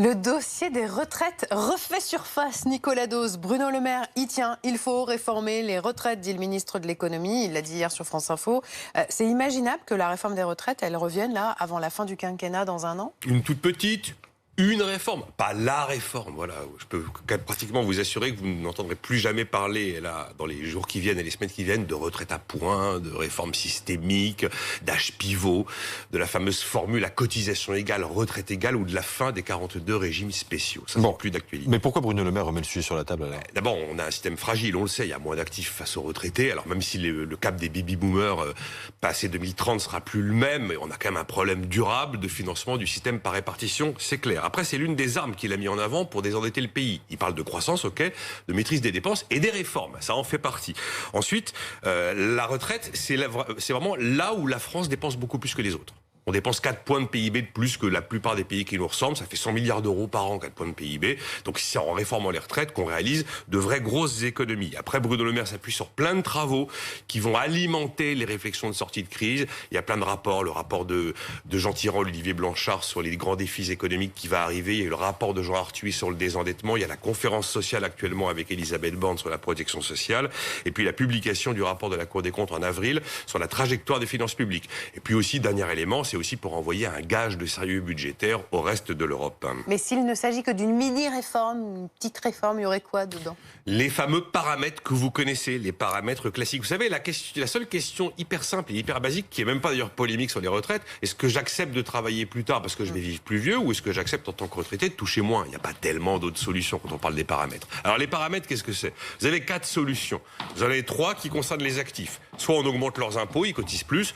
Le dossier des retraites refait surface. Nicolas Dose, Bruno Le Maire y tient. Il faut réformer les retraites, dit le ministre de l'économie. Il l'a dit hier sur France Info. C'est imaginable que la réforme des retraites, elle revienne là, avant la fin du quinquennat, dans un an? Une toute petite, une réforme, pas la réforme. Voilà, je peux pratiquement vous assurer que vous n'entendrez plus jamais parler là, dans les jours qui viennent et les semaines qui viennent de retraite à points, de réforme systémique, d'âge pivot, de la fameuse formule à cotisation égale, retraite égale ou de la fin des 42 régimes spéciaux. Ça, c'est plus d'actualité. Mais pourquoi Bruno Le Maire remet le sujet sur la table alors? D'abord, on a un système fragile, on le sait, il y a moins d'actifs face aux retraités. Alors même si le cap des baby-boomers passé 2030 sera plus le même, on a quand même un problème durable de financement du système par répartition, c'est clair. Après, c'est l'une des armes qu'il a mis en avant pour désendetter le pays. Il parle de croissance, ok, de maîtrise des dépenses et des réformes. Ça en fait partie. Ensuite, la retraite, c'est vraiment là où la France dépense beaucoup plus que les autres. On dépense 4 points de PIB de plus que la plupart des pays qui nous ressemblent. Ça fait 100 milliards d'euros par an, 4 points de PIB. Donc c'est en réformant les retraites qu'on réalise de vraies grosses économies. Après, Bruno Le Maire s'appuie sur plein de travaux qui vont alimenter les réflexions de sortie de crise. Il y a plein de rapports. Le rapport de Jean Tirole, Olivier Blanchard sur les grands défis économiques qui va arriver. Il y a le rapport de Jean Arthuis sur le désendettement. Il y a la conférence sociale actuellement avec Elisabeth Borne sur la protection sociale. Et puis la publication du rapport de la Cour des comptes en avril sur la trajectoire des finances publiques. Et puis aussi, dernier élément, c'est aussi pour envoyer un gage de sérieux budgétaire au reste de l'Europe. Mais s'il ne s'agit que d'une mini-réforme, une petite réforme, il y aurait quoi dedans? Les fameux paramètres que vous connaissez, les paramètres classiques. Vous savez, la seule question hyper simple et hyper basique, qui est même pas d'ailleurs polémique sur les retraites, est-ce que j'accepte de travailler plus tard parce que je vais vivre plus vieux, ou est-ce que j'accepte en tant que retraité de toucher moins? Il n'y a pas tellement d'autres solutions quand on parle des paramètres. Alors les paramètres, qu'est-ce que c'est? Vous avez 4 solutions. Vous en avez 3 qui concernent les actifs. Soit on augmente leurs impôts, ils cotisent plus.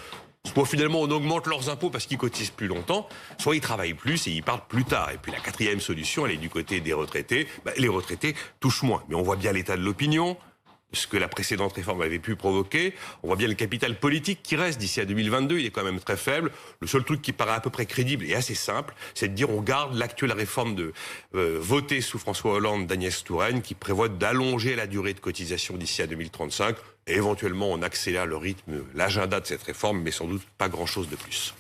Soit finalement on augmente leurs impôts parce qu'ils cotisent plus longtemps, soit ils travaillent plus et ils partent plus tard. Et puis la 4e solution, elle est du côté des retraités. Les retraités touchent moins. Mais on voit bien l'état de l'opinion, ce que la précédente réforme avait pu provoquer. On voit bien le capital politique qui reste d'ici à 2022, il est quand même très faible. Le seul truc qui paraît à peu près crédible et assez simple, c'est de dire on garde l'actuelle réforme votée sous François Hollande d'Agnès Touraine qui prévoit d'allonger la durée de cotisation d'ici à 2035. Et éventuellement, on accélère le rythme, l'agenda de cette réforme, mais sans doute pas grand-chose de plus.